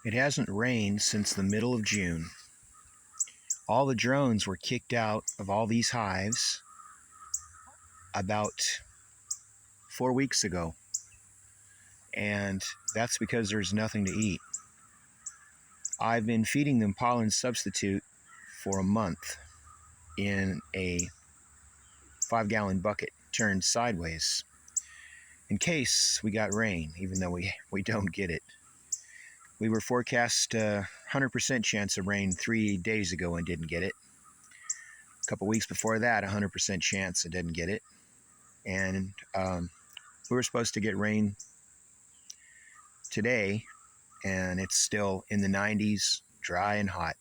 It hasn't rained since the middle of June. All the drones were kicked out of all these hives about 4 weeks ago, and that's because there's nothing to eat. I've been feeding them pollen substitute for a month in a 5-gallon bucket turned sideways in case we got rain, even though we don't get it. We were forecast 100% chance of rain 3 days ago and didn't get it. A couple weeks before that, 100% chance and didn't get it. And we were supposed to get rain today, and it's still in the 90s, dry and hot.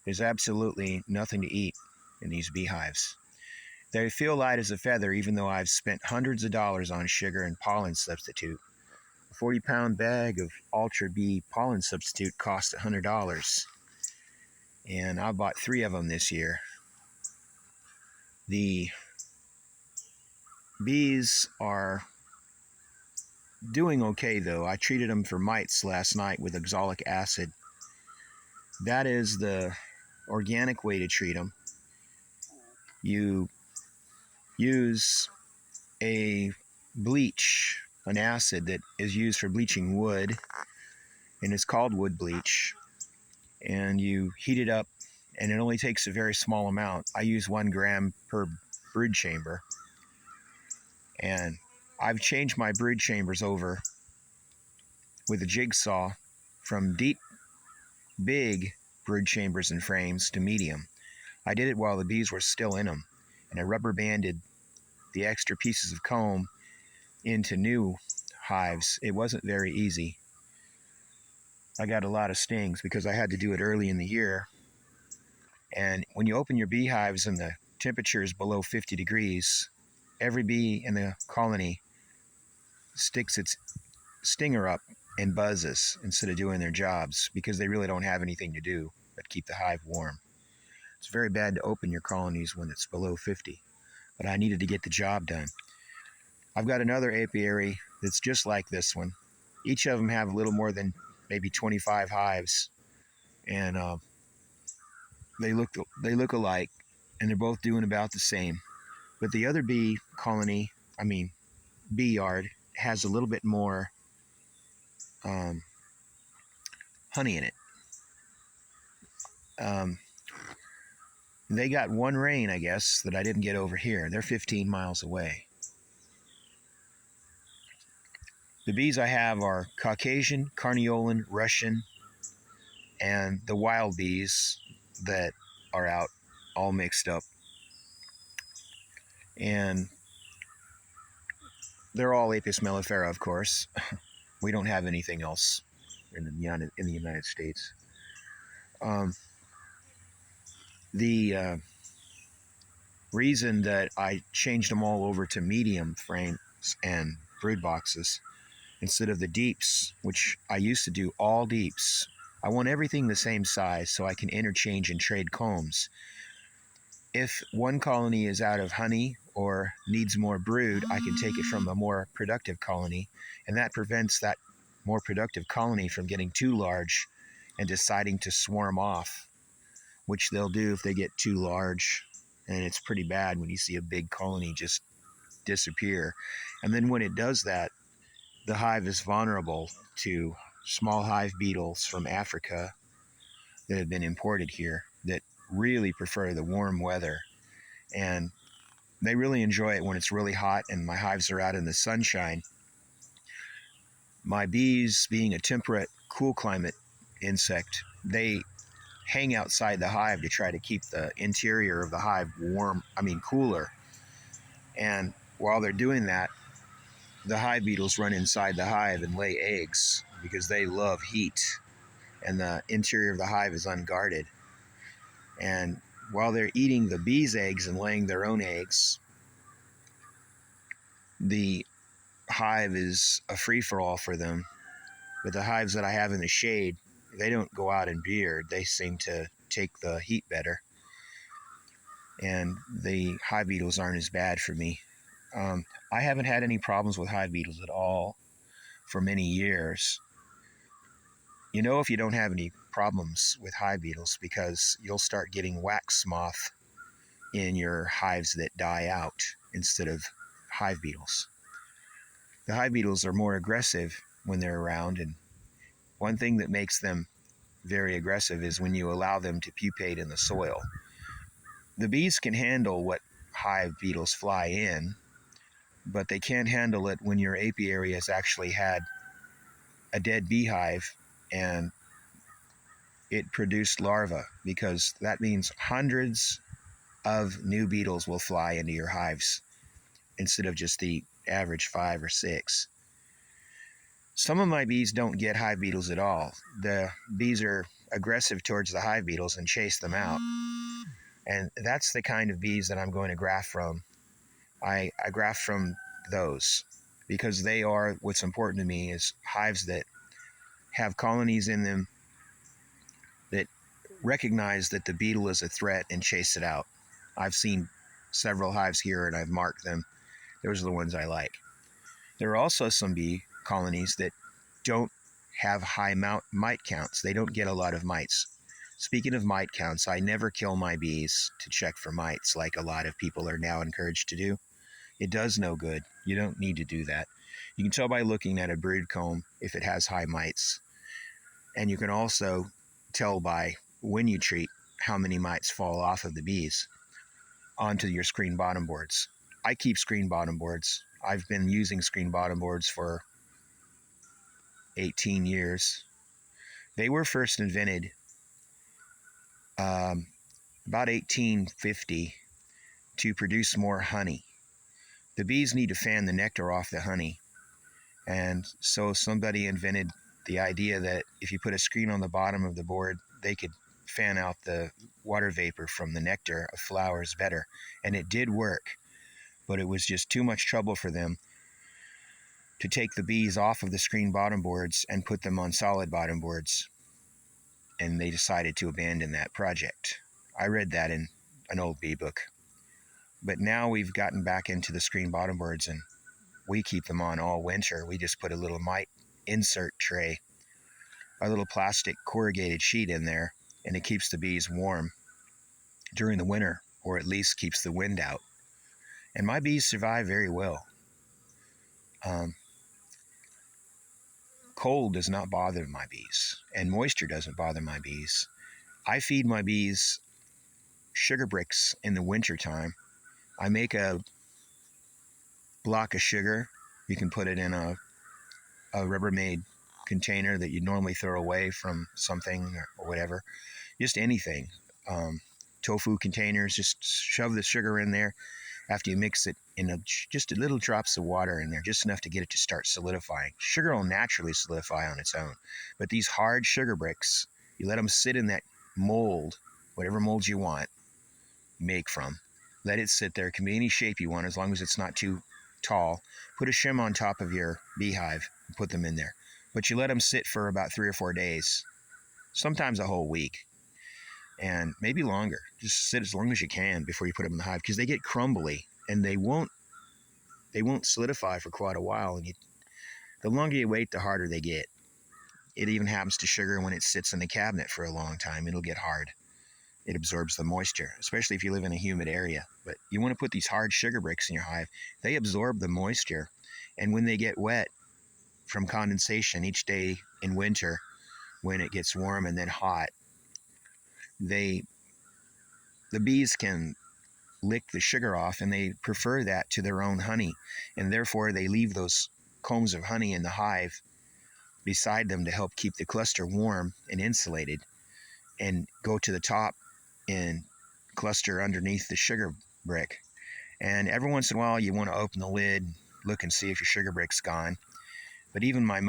There's absolutely nothing to eat in these beehives. They feel light as a feather, even though I've spent hundreds of dollars on sugar and pollen substitute. A 40-pound bag of Ultra Bee pollen substitute cost $100, and I bought 3 of them this year. The bees are doing okay, though. I treated them for mites last night with oxalic acid. That is the organic way to treat them. You use a bleach, an acid that is used for bleaching wood, and it's called wood bleach, and you heat it up, and it only takes a very small amount. I use 1 gram per brood chamber, and I've changed my brood chambers over with a jigsaw from deep, big brood chambers and frames to medium. I did it while the bees were still in them, and I rubber banded the extra pieces of comb into new hives. It wasn't very easy. I got a lot of stings because I had to do it early in the year. And when you open your beehives and the temperature is below 50 degrees, every bee in the colony sticks its stinger up and buzzes instead of doing their jobs because they really don't have anything to do but keep the hive warm. It's very bad to open your colonies when it's below 50, but I needed to get the job done. I've got another apiary that's just like this one. Each of them have a little more than maybe 25 hives, and they look alike, and they're both doing about the same. But the other bee yard has a little bit more honey in it. They got 1 rain, I guess, that I didn't get over here. They're 15 miles away. The bees I have are Caucasian, Carniolan, Russian, and the wild bees that are out all mixed up. And they're all Apis mellifera, of course. We don't have anything else in the United States. The reason that I changed them all over to medium frames and brood boxes instead of the deeps, which I used to do all deeps. I want everything the same size so I can interchange and trade combs. If one colony is out of honey or needs more brood, I can take it from a more productive colony, and that prevents that more productive colony from getting too large and deciding to swarm off, which they'll do if they get too large. And it's pretty bad when you see a big colony just disappear. And then when it does that, the hive is vulnerable to small hive beetles from Africa that have been imported here that really prefer the warm weather. And they really enjoy it when it's really hot and my hives are out in the sunshine. My bees, being a temperate, cool climate insect, they hang outside the hive to try to keep the interior of the hive cooler. And while they're doing that, the hive beetles run inside the hive and lay eggs because they love heat, and the interior of the hive is unguarded. And while they're eating the bees' eggs and laying their own eggs, the hive is a free-for-all for them. But the hives that I have in the shade, they don't go out and beard. They seem to take the heat better. And the hive beetles aren't as bad for me. I haven't had any problems with hive beetles at all for many years. You know if you don't have any problems with hive beetles because you'll start getting wax moth in your hives that die out instead of hive beetles. The hive beetles are more aggressive when they're around, and one thing that makes them very aggressive is when you allow them to pupate in the soil. The bees can handle what hive beetles fly in, but they can't handle it when your apiary has actually had a dead beehive and it produced larvae, because that means hundreds of new beetles will fly into your hives instead of just the average 5 or 6. Some of my bees don't get hive beetles at all. The bees are aggressive towards the hive beetles and chase them out. And that's the kind of bees that I'm going to graft from. I graft from those because they are, what's important to me is hives that have colonies in them that recognize that the beetle is a threat and chase it out. I've seen several hives here and I've marked them. Those are the ones I like. There are also some bee colonies that don't have high mite counts. They don't get a lot of mites. Speaking of mite counts, I never kill my bees to check for mites like a lot of people are now encouraged to do. It does no good. You don't need to do that. You can tell by looking at a brood comb if it has high mites. And you can also tell by when you treat how many mites fall off of the bees onto your screen bottom boards. I keep screen bottom boards. I've been using screen bottom boards for 18 years. They were first invented about 1850 to produce more honey. The bees need to fan the nectar off the honey. And so somebody invented the idea that if you put a screen on the bottom of the board, they could fan out the water vapor from the nectar of flowers better. And it did work, but it was just too much trouble for them to take the bees off of the screen bottom boards and put them on solid bottom boards. And they decided to abandon that project. I read that in an old bee book. But now we've gotten back into the screen bottom boards and we keep them on all winter. We just put a little mite insert tray, a little plastic corrugated sheet in there, and it keeps the bees warm during the winter, or at least keeps the wind out. And my bees survive very well. Cold does not bother my bees, and moisture doesn't bother my bees. I feed my bees sugar bricks in the wintertime. I make a block of sugar. You can put it in a Rubbermaid container that you normally throw away from something or whatever, just anything. Tofu containers, just shove the sugar in there. After you mix it in just a little drops of water in there, just enough to get it to start solidifying. Sugar will naturally solidify on its own, but these hard sugar bricks, you let them sit in that mold, whatever mold you want, make from. Let it sit there. It can be any shape you want as long as it's not too tall. Put a shim on top of your beehive and put them in there. But you let them sit for about 3 or 4 days, sometimes a whole week, and maybe longer. Just sit as long as you can before you put them in the hive, because they get crumbly and they won't solidify for quite a while. And the longer you wait, the harder they get. It even happens to sugar when it sits in the cabinet for a long time. It'll get hard. It absorbs the moisture, especially if you live in a humid area. But you want to put these hard sugar bricks in your hive. They absorb the moisture, and when they get wet from condensation each day in winter, when it gets warm and then hot, the bees can lick the sugar off, and they prefer that to their own honey, and therefore they leave those combs of honey in the hive beside them to help keep the cluster warm and insulated, and go to the top and cluster underneath the sugar brick. And every once in a while you want to open the lid, look and see if your sugar brick's gone. But even my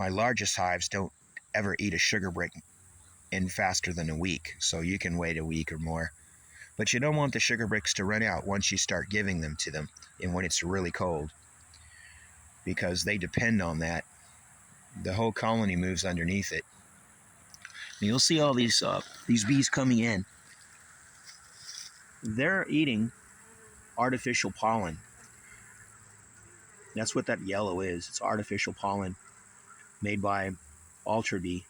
largest hives don't ever eat a sugar brick in faster than a week, so you can wait a week or more. But you don't want the sugar bricks to run out once you start giving them to them, and when it's really cold, because they depend on that. The whole colony moves underneath it. And you'll see all these bees coming in. They're eating artificial pollen. That's what that yellow is. It's artificial pollen made by ultra bee.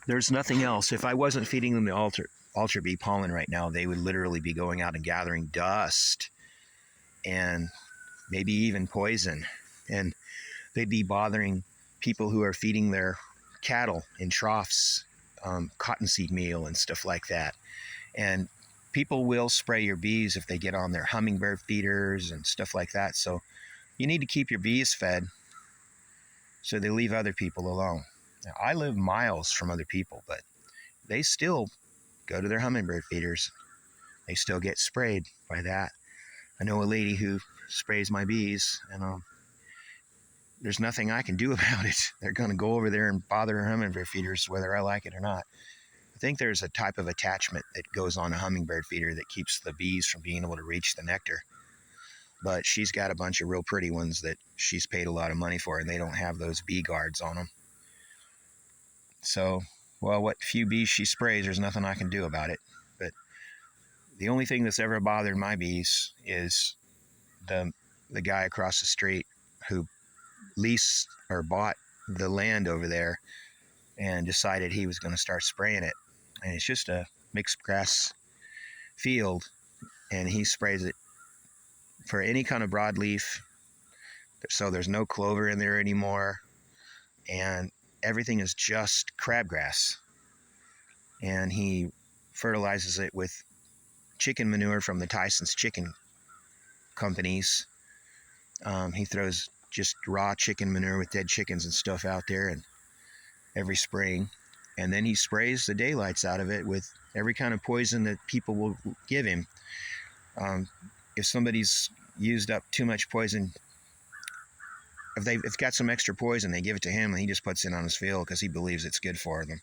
There's nothing else. If I wasn't feeding them the ultra bee pollen right now, they would literally be going out and gathering dust and maybe even poison. And they'd be bothering people who are feeding their cattle in troughs, cottonseed meal and stuff like that. And people will spray your bees if they get on their hummingbird feeders and stuff like that. So you need to keep your bees fed so they leave other people alone. Now, I live miles from other people, but they still go to their hummingbird feeders. They still get sprayed by that. I know a lady who sprays my bees, and there's nothing I can do about it. They're going to go over there and bother her hummingbird feeders whether I like it or not. I think there's a type of attachment that goes on a hummingbird feeder that keeps the bees from being able to reach the nectar. But she's got a bunch of real pretty ones that she's paid a lot of money for, and they don't have those bee guards on them. So, well, what few bees she sprays, there's nothing I can do about it. But the only thing that's ever bothered my bees is the guy across the street who leased or bought the land over there and decided he was going to start spraying it. And it's just a mixed grass field, and he sprays it for any kind of broadleaf. So there's no clover in there anymore, and everything is just crabgrass. And he fertilizes it with chicken manure from the Tyson's chicken companies. He throws just raw chicken manure with dead chickens and stuff out there, and every spring, and then he sprays the daylights out of it with every kind of poison that people will give him. If somebody's used up too much poison, if they've got some extra poison, they give it to him, and he just puts it on his field because he believes it's good for them.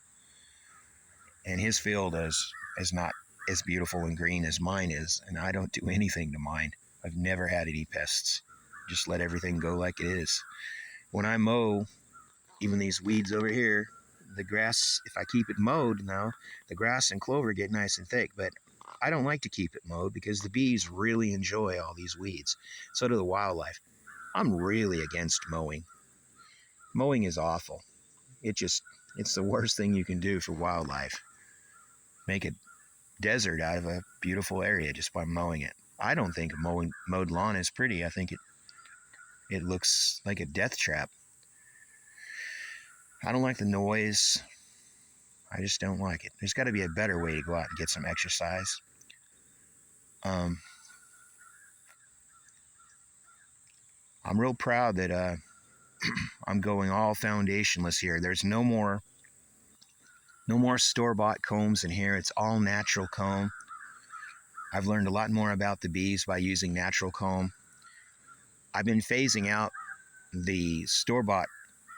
And his field is not as beautiful and green as mine is, and I don't do anything to mine. I've never had any pests. Just let everything go like it is. When I mow, even these weeds over here, the grass, if I keep it mowed now, the grass and clover get nice and thick, but I don't like to keep it mowed because the bees really enjoy all these weeds. So do the wildlife. I'm really against mowing. Mowing is awful. It's the worst thing you can do for wildlife. Make a desert out of a beautiful area just by mowing it. I don't think a mowed lawn is pretty. I think it looks like a death trap. I don't like the noise. I just don't like it. There's got to be a better way to go out and get some exercise. I'm real proud that I'm going all foundationless here. There's no more store-bought combs in here. It's all natural comb. I've learned a lot more about the bees by using natural comb. I've been phasing out the store-bought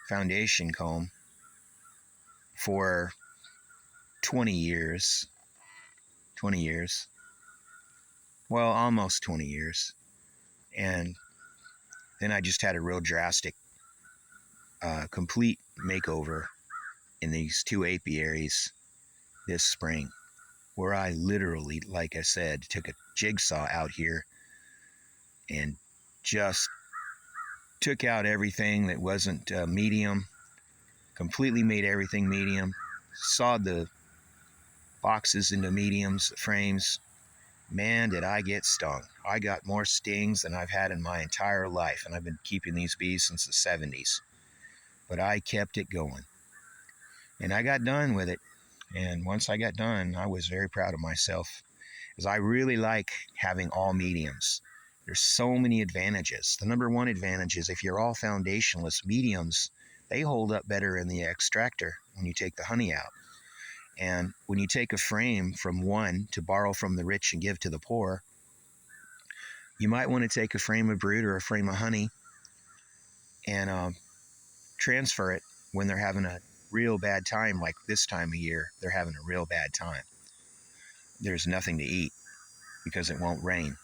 foundation comb for 20 years. Well, almost 20 years. And then I just had a real drastic, complete makeover in these two apiaries this spring, where I literally, like I said, took a jigsaw out here and just took out everything that wasn't medium, completely made everything medium, sawed the boxes into mediums, frames. Man, did I get stung. I got more stings than I've had in my entire life, and I've been keeping these bees since the 70s. But I kept it going. And I got done with it. And once I got done, I was very proud of myself, because I really like having all mediums. There's so many advantages. The number one advantage is if you're all foundationless, mediums, they hold up better in the extractor when you take the honey out. And when you take a frame from one to borrow from the rich and give to the poor, you might want to take a frame of brood or a frame of honey and transfer it when they're having a real bad time, like this time of year. They're having a real bad time. There's nothing to eat because it won't rain.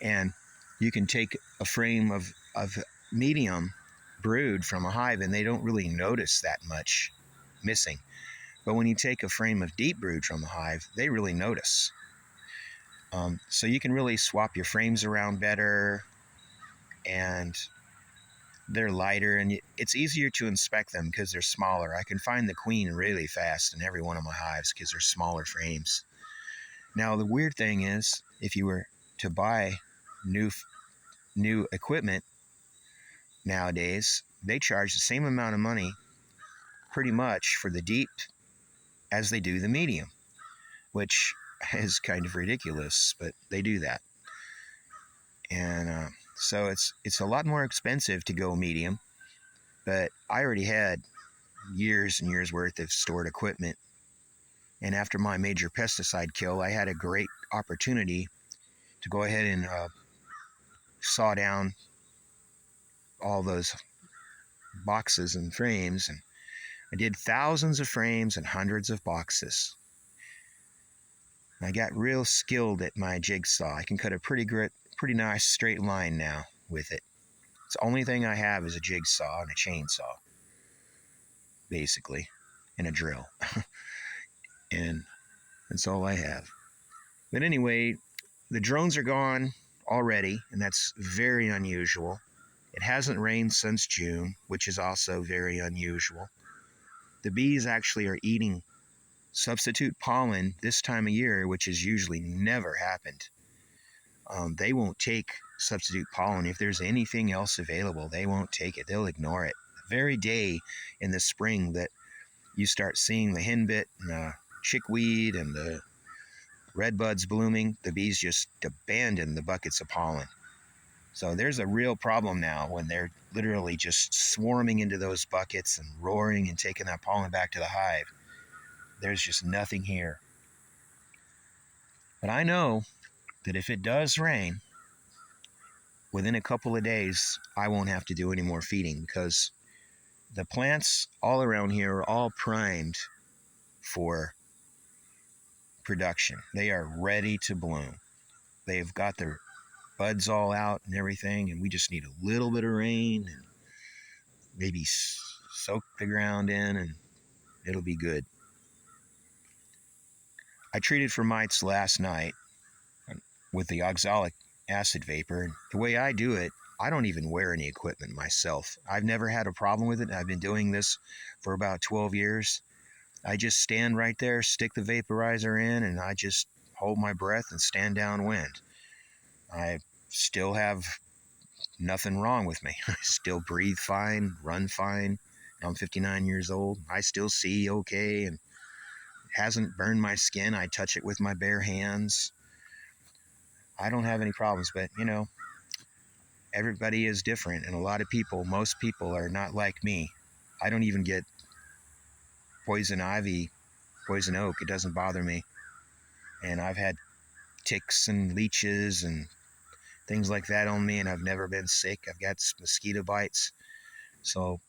And you can take a frame of medium brood from a hive, and they don't really notice that much missing. But when you take a frame of deep brood from a hive, they really notice. So you can really swap your frames around better, and they're lighter and it's easier to inspect them because they're smaller. I can find the queen really fast in every one of my hives because they're smaller frames. Now, the weird thing is, if you were to buy new new equipment nowadays, they charge the same amount of money pretty much for the deep as they do the medium, which is kind of ridiculous, but they do that. And so it's a lot more expensive to go medium, but I already had years and years worth of stored equipment. And after my major pesticide kill, I had a great opportunity to go ahead and saw down all those boxes and frames. And I did thousands of frames and hundreds of boxes. I got real skilled at my jigsaw. I can cut a pretty nice straight line now with it. It's the only thing I have is a jigsaw and a chainsaw, basically, and a drill. And that's all I have. But anyway, the drones are gone already, and that's very unusual. It hasn't rained since June, which is also very unusual. The bees actually are eating substitute pollen this time of year, which has usually never happened. They won't take substitute pollen. If there's anything else available, they won't take it. They'll ignore it. The very day in the spring that you start seeing the henbit and the chickweed and the red buds blooming, the bees just abandon the buckets of pollen. So there's a real problem now when they're literally just swarming into those buckets and roaring and taking that pollen back to the hive. There's just nothing here. But I know that if it does rain, within a couple of days, I won't have to do any more feeding because the plants all around here are all primed for production. They are ready to bloom. They've got their buds all out and everything, and we just need a little bit of rain and maybe soak the ground in, and it'll be good. I treated for mites last night with the oxalic acid vapor. The way I do it, I don't even wear any equipment myself. I've never had a problem with it. I've been doing this for about 12 years. I just stand right there, stick the vaporizer in, and I just hold my breath and stand downwind. I still have nothing wrong with me. I still breathe fine, run fine. I'm 59 years old. I still see okay, and it hasn't burned my skin. I touch it with my bare hands. I don't have any problems, but everybody is different, and a lot of people, most people are not like me. I don't even get poison ivy, poison oak. It doesn't bother me. And I've had ticks and leeches and things like that on me, and I've never been sick. I've got mosquito bites. So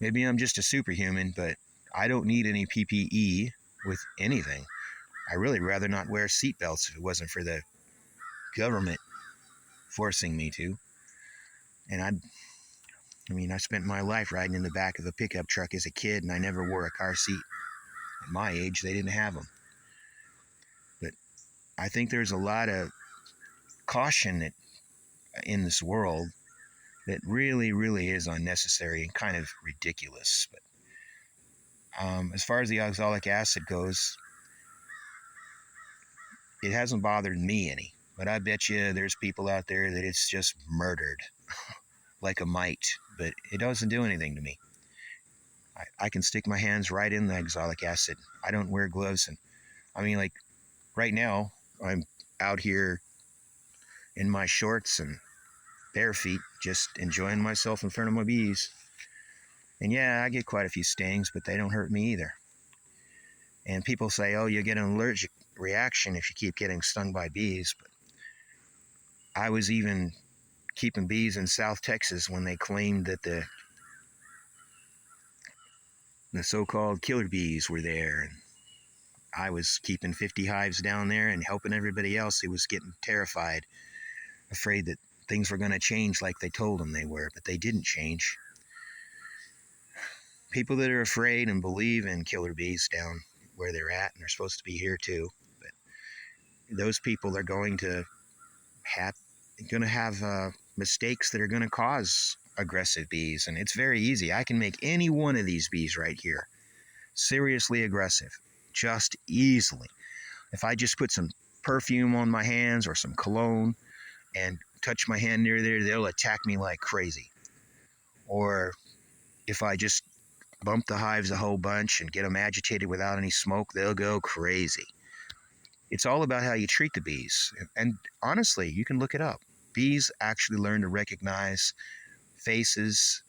maybe I'm just a superhuman, but I don't need any PPE with anything. I really rather not wear seatbelts if it wasn't for the government forcing me to. And I spent my life riding in the back of a pickup truck as a kid, and I never wore a car seat. At my age, they didn't have them. But I think there's a lot of caution in this world that really, really is unnecessary and kind of ridiculous. But as far as the oxalic acid goes, it hasn't bothered me any. But I bet you there's people out there that it's just murdered like a mite, but it doesn't do anything to me. I can stick my hands right in the oxalic acid. I don't wear gloves. And like right now, I'm out here in my shorts and bare feet, just enjoying myself in front of my bees. And yeah, I get quite a few stings, but they don't hurt me either. And people say, oh, you get an allergic reaction if you keep getting stung by bees. But I was even keeping bees in South Texas when they claimed that the so-called killer bees were there. And I was keeping 50 hives down there and helping everybody else who was getting terrified, afraid that things were going to change like they told them they were, but they didn't change. People that are afraid and believe in killer bees down where they're at, and they're supposed to be here too, but those people are going to have mistakes that are going to cause aggressive bees, and it's very easy. I can make any one of these bees right here seriously aggressive, just easily. If I just put some perfume on my hands or some cologne and touch my hand near there, they'll attack me like crazy. Or if I just bump the hives a whole bunch and get them agitated without any smoke, they'll go crazy. It's all about how you treat the bees. And honestly, you can look it up. Bees actually learn to recognize faces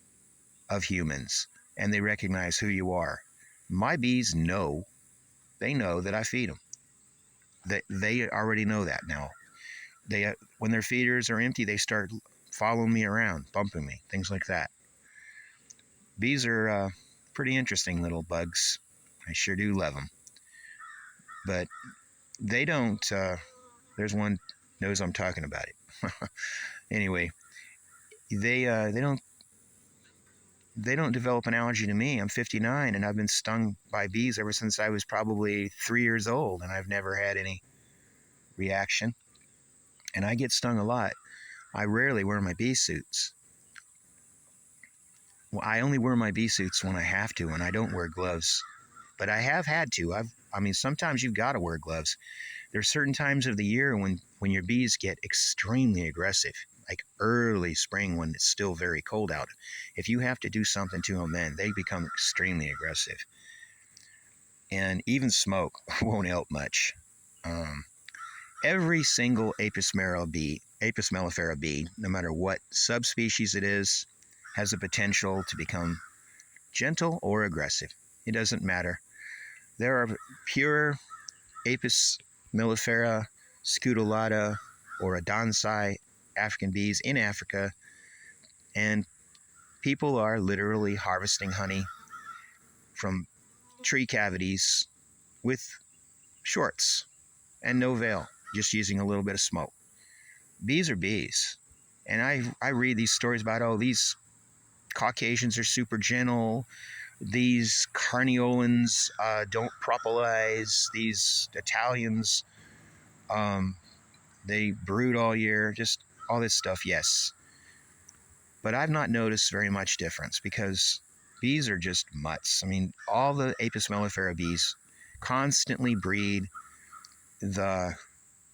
of humans, and they recognize who you are. My bees know, they know that I feed them. They already know that now. When their feeders are empty, they start following me around, bumping me, things like that. Bees are pretty interesting little bugs. I sure do love them. But they don't, there's one knows I'm talking about it. Anyway, they don't develop an allergy to me. I'm 59 and I've been stung by bees ever since I was probably 3 years old, and I've never had any reaction. And I get stung a lot. I rarely wear my bee suits. Well, I only wear my bee suits when I have to, and I don't wear gloves. But I have had to. I mean, sometimes you've got to wear gloves. There's certain times of the year when your bees get extremely aggressive, like early spring when it's still very cold out. If you have to do something to them then, they become extremely aggressive. And even smoke won't help much. Every single Apis mellifera bee, no matter what subspecies it is, has the potential to become gentle or aggressive. It doesn't matter. There are pure Apis mellifera, scutellata, or Adansai African bees in Africa, and people are literally harvesting honey from tree cavities with shorts and no veil, just using a little bit of smoke. Bees are bees. And I read these stories about, oh, these Caucasians are super gentle, these Carniolans don't propolize, these Italians, they brood all year, just all this stuff, yes. But I've not noticed very much difference because bees are just mutts. I mean, all the Apis mellifera bees constantly breed. The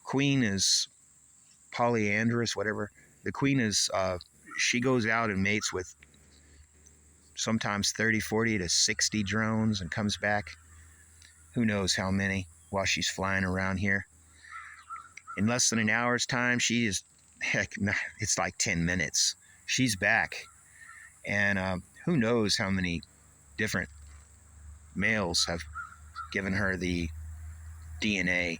queen is polyandrous, whatever. The queen is, she goes out and mates with sometimes 30, 40 to 60 drones and comes back. Who knows how many while she's flying around here. In less than an hour's time, she is, heck, it's like 10 minutes. She's back. And who knows how many different males have given her the DNA.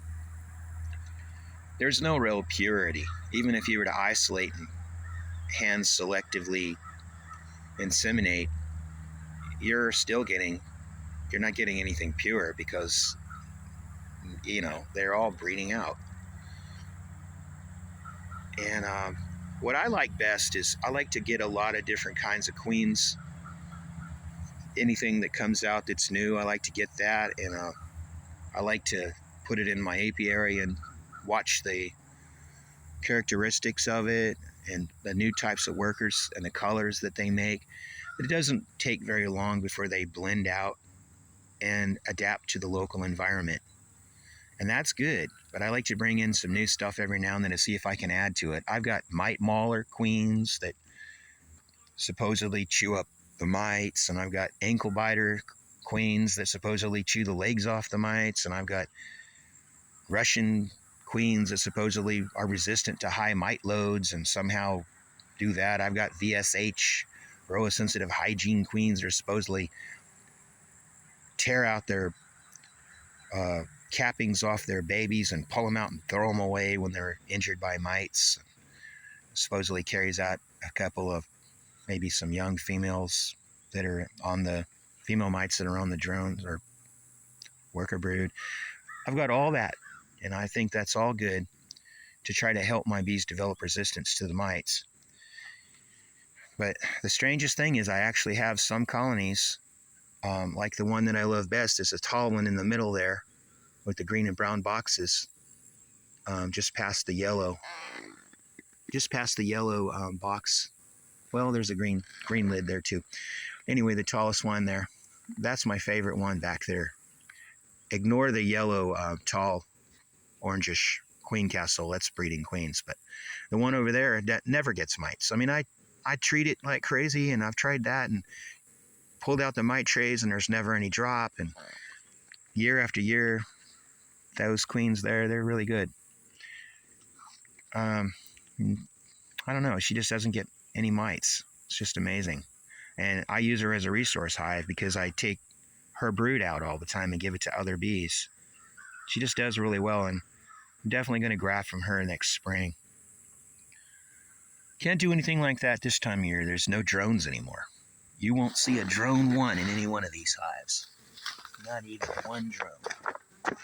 There's no real purity. Even if you were to isolate and hand selectively inseminate, you're not getting anything pure because, they're all breeding out. And what I like best is I like to get a lot of different kinds of queens. Anything that comes out that's new, I like to get that, and I like to put it in my apiary and watch the characteristics of it and the new types of workers and the colors that they make. But it doesn't take very long before they blend out and adapt to the local environment. And that's good, but I like to bring in some new stuff every now and then to see if I can add to it. I've got mite mauler queens that supposedly chew up the mites, and I've got ankle biter queens that supposedly chew the legs off the mites, and I've got Russian queens that supposedly are resistant to high mite loads and somehow do that. I've got VSH, varroa sensitive hygiene queens that are supposedly tear out their cappings off their babies and pull them out and throw them away when they're injured by mites. Supposedly carries out a couple of maybe some young females that are on the female mites that are on the drones or worker brood. I've got all that, and I think that's all good to try to help my bees develop resistance to the mites. But the strangest thing is I actually have some colonies, like the one that I love best is a tall one in the middle there with the green and brown boxes, just past the yellow box Well, there's a green lid there too. Anyway, the tallest one there, that's my favorite one back there. Ignore the yellow, tall, orangish queen castle. That's breeding queens. But the one over there that never gets mites. I mean, I treat it like crazy, and I've tried that and pulled out the mite trays, and there's never any drop. And year after year, those queens there, they're really good. I don't know. She just doesn't get any mites. It's just amazing. And I use her as a resource hive because I take her brood out all the time and give it to other bees. She just does really well, and I'm definitely going to graft from her next spring. Can't do anything like that this time of year. There's no drones anymore. You won't see a drone one in any one of these hives. Not even one drone.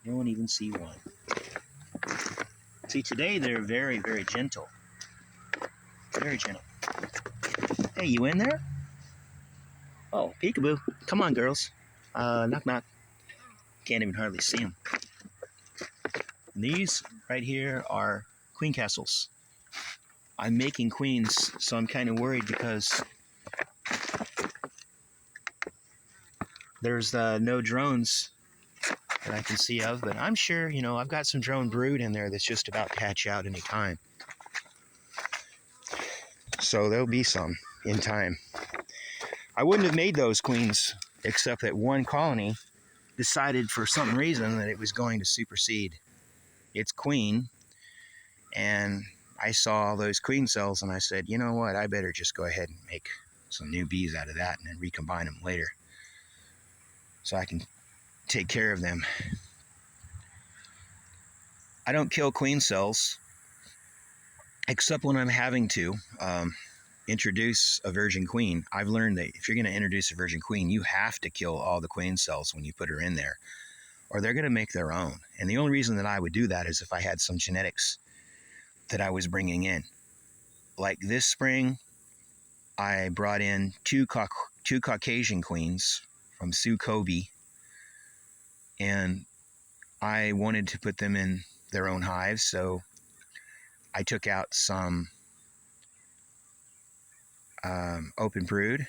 You won't even see one. See, today they're very, very gentle. Very gentle. Hey, you in there? Oh, peekaboo. Come on, girls. Knock, knock. Can't even hardly see them. And these right here are queen castles. I'm making queens, so I'm kind of worried because there's no drones that I can see of, but I'm sure, I've got some drone brood in there that's just about to hatch out any time. So there'll be some in time. I wouldn't have made those queens except that one colony decided for some reason that it was going to supersede its queen, and I saw all those queen cells and I said, you know what, I better just go ahead and make some new bees out of that and then recombine them later so I can take care of them. I don't kill queen cells except when I'm having to introduce a virgin queen. I've learned that if you're going to introduce a virgin queen, you have to kill all the queen cells when you put her in there, or they're going to make their own. And the only reason that I would do that is if I had some genetics that I was bringing in. Like this spring, I brought in two Caucasian queens from Sioux Kobe, and I wanted to put them in their own hives, so I took out some open brood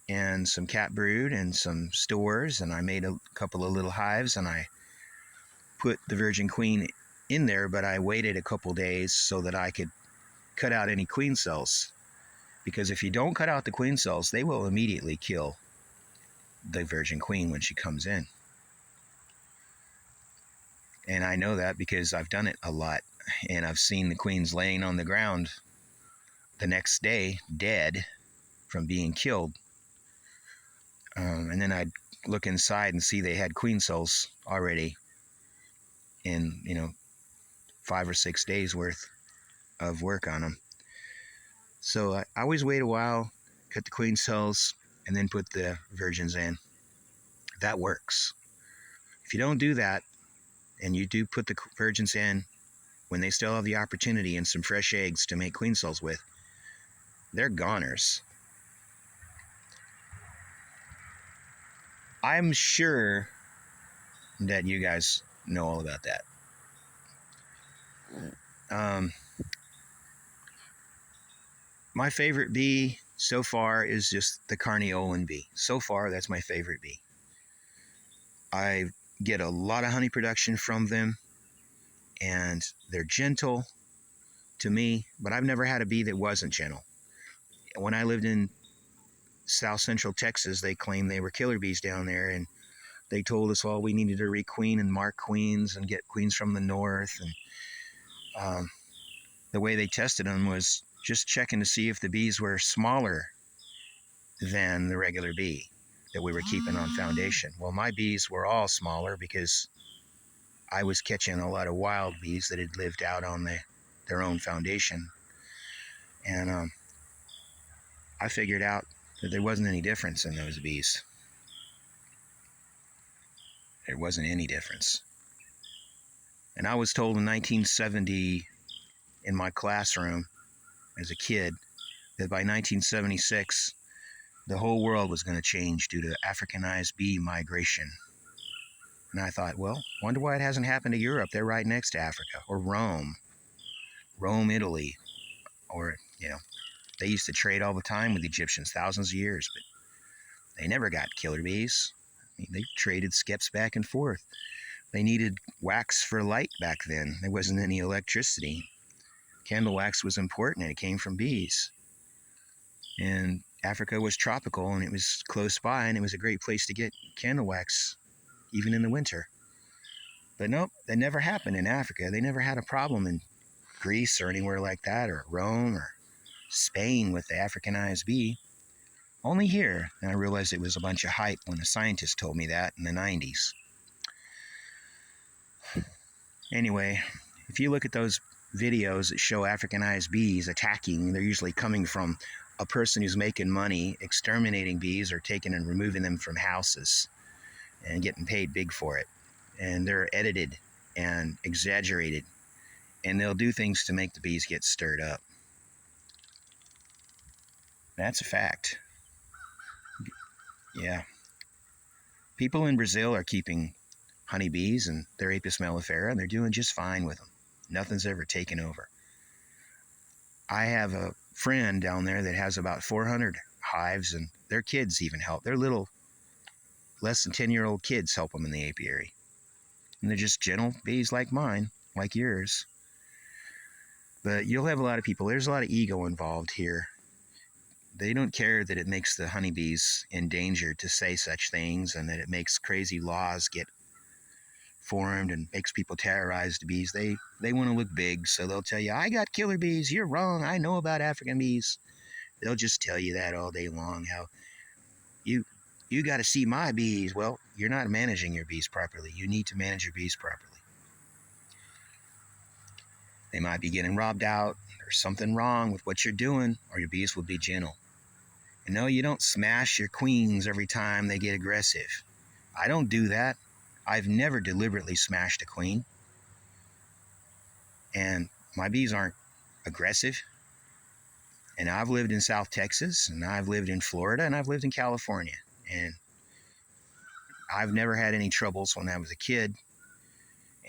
and some cat brood and some stores, and I made a couple of little hives, and I put the virgin queen in there, but I waited a couple days so that I could cut out any queen cells, because if you don't cut out the queen cells, they will immediately kill the virgin queen when she comes in. And I know that because I've done it a lot, and I've seen the queens laying on the ground the next day dead from being killed. And then I'd look inside and see they had queen cells already in 5 or 6 days worth of work on them. So I always wait a while, cut the queen cells, and then put the virgins in. That works. If you don't do that, and you do put the virgins in when they still have the opportunity and some fresh eggs to make queen cells with, they're goners. I'm sure that you guys know all about that. My favorite bee so far is just the Carniolan bee. So far, that's my favorite bee. I get a lot of honey production from them, and they're gentle to me, but I've never had a bee that wasn't gentle. When I lived in South Central Texas, they claimed they were killer bees down there, and they told us all we needed to requeen and mark queens and get queens from the north. And the way they tested them was just checking to see if the bees were smaller than the regular bee that we were keeping on foundation. Well, my bees were all smaller because I was catching a lot of wild bees that had lived out on their own foundation. And I figured out that there wasn't any difference in those bees. There wasn't any difference. And I was told in 1970 in my classroom as a kid that by 1976, the whole world was going to change due to Africanized bee migration. And I thought, well, wonder why it hasn't happened to Europe. They're right next to Africa. Or Rome, Italy, or, they used to trade all the time with the Egyptians, thousands of years, but they never got killer bees. I mean, they traded skips back and forth. They needed wax for light back then. There wasn't any electricity. Candle wax was important, and it came from bees. And Africa was tropical, and it was close by, and it was a great place to get candle wax, even in the winter. But nope, that never happened in Africa. They never had a problem in Greece or anywhere like that, or Rome or Spain with the Africanized bee. Only here. And I realized it was a bunch of hype when a scientist told me that in the 90s. Anyway, if you look at those videos that show Africanized bees attacking, they're usually coming from a person who's making money exterminating bees or taking and removing them from houses and getting paid big for it. And they're edited and exaggerated, and they'll do things to make the bees get stirred up. That's a fact. Yeah. People in Brazil are keeping honeybees and their Apis mellifera, and they're doing just fine with them. Nothing's ever taken over. I have a friend down there that has about 400 hives, and their kids even help. Their little, less than 10-year-old kids help them in the apiary. And they're just gentle bees like mine, like yours. But you'll have a lot of people. There's a lot of ego involved here. They don't care that it makes the honeybees endangered to say such things, and that it makes crazy laws get formed and makes people terrorize the bees. They want to look big, so they'll tell you, I got killer bees, you're wrong, I know about African bees. They'll just tell you that all day long, how you got to see my bees. Well, you're not managing your bees properly. You need to manage your bees properly. They might be getting robbed out. There's something wrong with what you're doing, or your bees will be gentle. And no, you don't smash your queens every time they get aggressive. I don't do that. I've never deliberately smashed a queen. And my bees aren't aggressive. And I've lived in South Texas, and I've lived in Florida, and I've lived in California. And I've never had any troubles when I was a kid.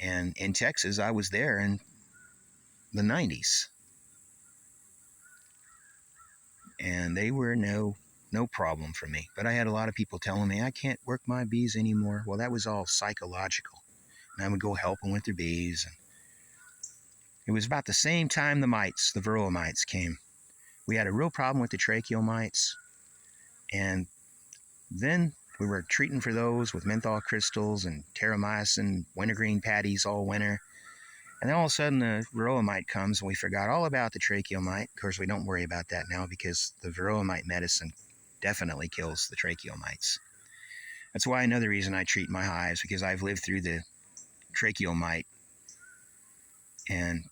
And in Texas, I was there in the 90s. And they were no problem for me. But I had a lot of people telling me I can't work my bees anymore. Well, that was all psychological. And I would go help them with their bees. And it was about the same time the varroa mites came. We had a real problem with the tracheal mites. And then we were treating for those with menthol crystals and terramycin, wintergreen patties all winter. And then all of a sudden the varroa mite comes, and we forgot all about the tracheal mite. Of course, we don't worry about that now because the varroa mite medicine definitely kills the tracheal mites. That's why another reason I treat my hives, because I've lived through the tracheal mite. And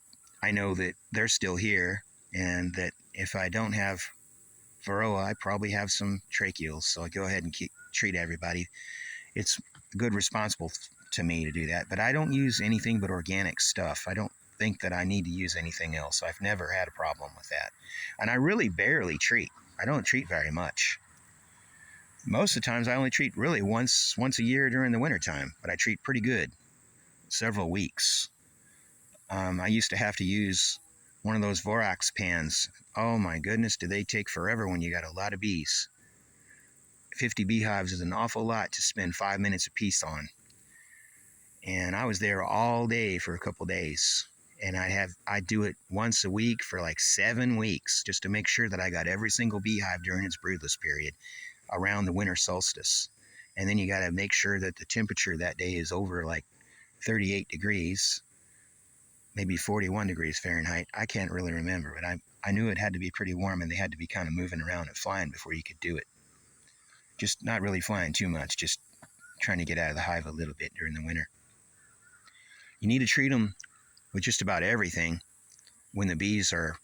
I know that they're still here, and that if I don't have varroa, I probably have some tracheals. So I go ahead and treat everybody. It's good, responsible to me to do that, but I don't use anything but organic stuff. I don't think that I need to use anything else. I've never had a problem with that. And I really barely treat. I don't treat very much. Most of the times I only treat really once a year during the wintertime, but I treat pretty good. Several weeks. I used to have to use one of those Vorax pans. Oh my goodness, do they take forever when you got a lot of bees. 50 beehives is an awful lot to spend 5 minutes a piece on. And I was there all day for a couple days. And I'd do it once a week for like 7 weeks just to make sure that I got every single beehive during its broodless period around the winter solstice. And then you got to make sure that the temperature that day is over like 38 degrees, maybe 41 degrees Fahrenheit. I can't really remember, but I knew it had to be pretty warm, and they had to be kind of moving around and flying before you could do it. Just not really flying too much, just trying to get out of the hive a little bit during the winter. You need to treat them with just about everything when the bees are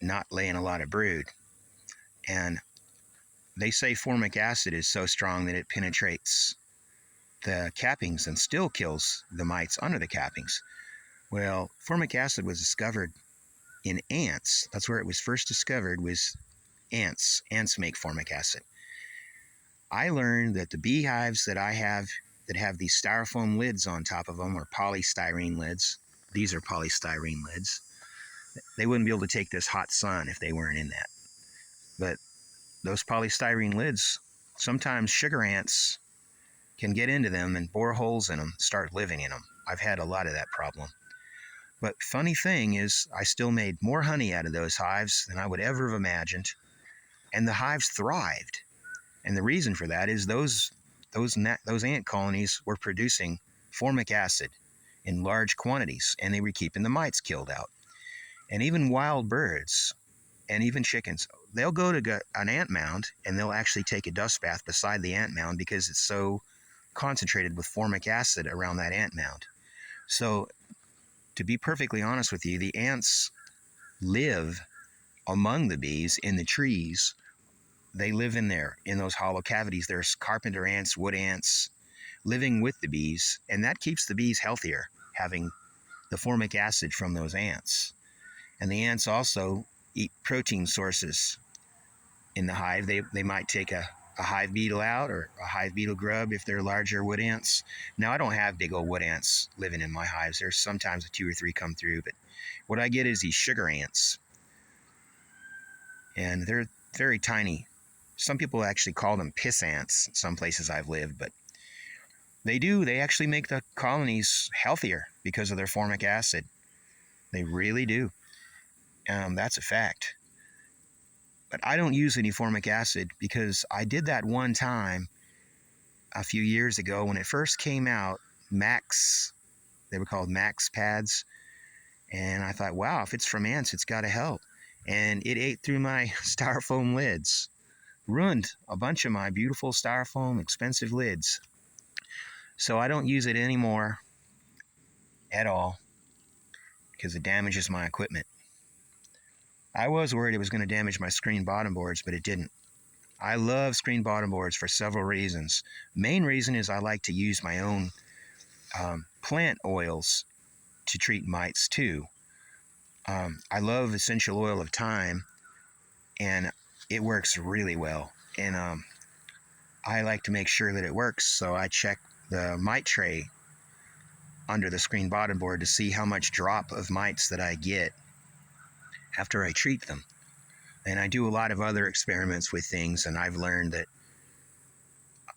not laying a lot of brood. And they say formic acid is so strong that it penetrates the cappings and still kills the mites under the cappings. Well, formic acid was discovered in ants. That's where it was first discovered, was ants. Ants make formic acid. I learned that the beehives that I have that have these styrofoam lids on top of them, or polystyrene lids. These are polystyrene lids. They wouldn't be able to take this hot sun if they weren't in that. But those polystyrene lids, sometimes sugar ants can get into them and bore holes in them, start living in them. I've had a lot of that problem. But funny thing is, I still made more honey out of those hives than I would ever have imagined. And the hives thrived. And the reason for that is those ant colonies were producing formic acid in large quantities, and they were keeping the mites killed out. And even wild birds and even chickens, they'll go to an ant mound and they'll actually take a dust bath beside the ant mound because it's so concentrated with formic acid around that ant mound. So, to be perfectly honest with you, the ants live among the bees in the trees. They live in those hollow cavities. There's carpenter ants, wood ants living with the bees, and that keeps the bees healthier, having the formic acid from those ants. And the ants also eat protein sources in the hive. They might take a hive beetle out or a hive beetle grub if they're larger wood ants. Now, I don't have big old wood ants living in my hives. There's sometimes 2 or 3 come through, but what I get is these sugar ants. And they're very tiny. Some people actually call them piss ants in some places I've lived, but they actually make the colonies healthier because of their formic acid. They really do. That's a fact. But I don't use any formic acid because I did that one time a few years ago when it first came out. They were called Max pads. And I thought, wow, if it's from ants, it's got to help. And it ate through my styrofoam lids. Ruined a bunch of my beautiful styrofoam expensive lids. So I don't use it anymore at all because it damages my equipment. I was worried it was going to damage my screen bottom boards, but it didn't. I love screen bottom boards for several reasons. Main reason is I like to use my own plant oils to treat mites too. I love essential oil of thyme, and it works really well. And I like to make sure that it works, so I check the mite tray under the screen bottom board to see how much drop of mites that I get after I treat them. And I do a lot of other experiments with things, and I've learned that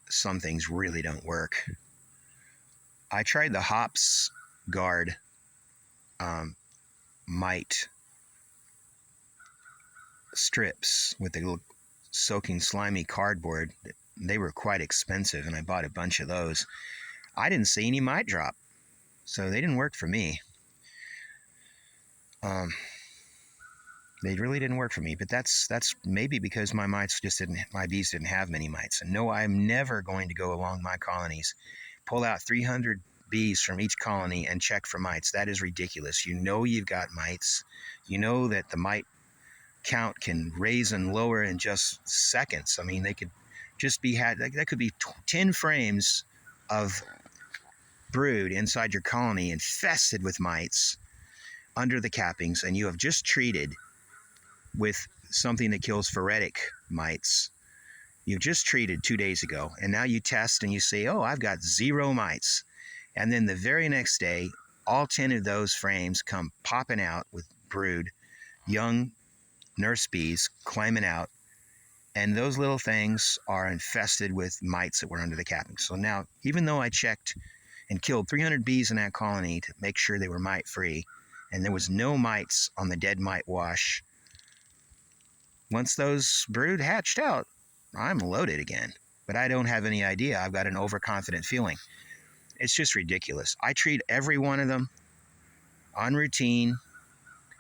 some things really don't work. I tried the Hops Guard mite strips with the little soaking slimy cardboard. They were quite expensive, and I bought a bunch of those. I didn't see any mite drop, so they didn't work for me. They really didn't work for me, but that's maybe because my bees didn't have many mites. And no, I'm never going to go along my colonies, pull out 300 bees from each colony and check for mites. That is ridiculous. You know you've got mites. You know that the mite count can raise and lower in just seconds. I mean, they could just that could be 10 frames of brood inside your colony infested with mites under the cappings, and you have just treated with something that kills phoretic mites. You've just treated 2 days ago, and now you test and you say, oh, I've got 0 mites. And then the very next day, all 10 of those frames come popping out with brood, young nurse bees climbing out, and those little things are infested with mites that were under the capping. So now, even though I checked and killed 300 bees in that colony to make sure they were mite free, and there was no mites on the dead mite wash, once those brood hatched out, I'm loaded again. But I don't have any idea. I've got an overconfident feeling. It's just ridiculous. I treat every one of them on routine,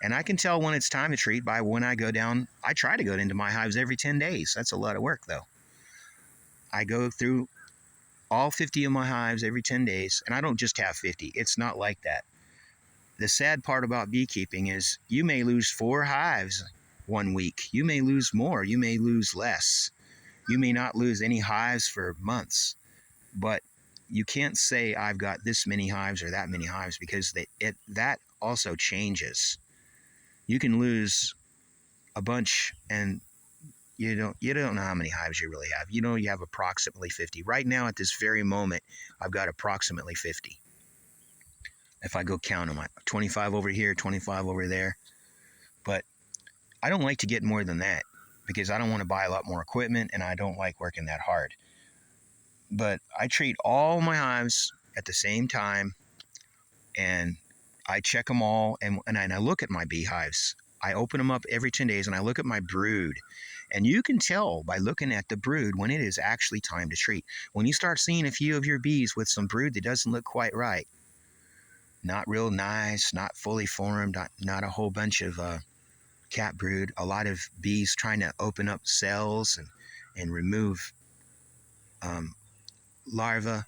and I can tell when it's time to treat by when I go down. I try to go into my hives every 10 days. That's a lot of work, though. I go through all 50 of my hives every 10 days, and I don't just have 50. It's not like that. The sad part about beekeeping is you may lose 4 hives 1 week. You may lose more. You may lose less. You may not lose any hives for months. But you can't say I've got this many hives or that many hives, because that also changes. You can lose a bunch and you don't know how many hives you really have. You know you have approximately 50. Right now at this very moment, I've got approximately 50. If I go count them, 25 over here, 25 over there. I don't like to get more than that because I don't want to buy a lot more equipment and I don't like working that hard. But I treat all my hives at the same time, and I check them all, and I look at my beehives. I open them up every 10 days and I look at my brood. And you can tell by looking at the brood when it is actually time to treat. When you start seeing a few of your bees with some brood that doesn't look quite right, not real nice, not fully formed, not a whole bunch of cat brood, a lot of bees trying to open up cells and remove larvae,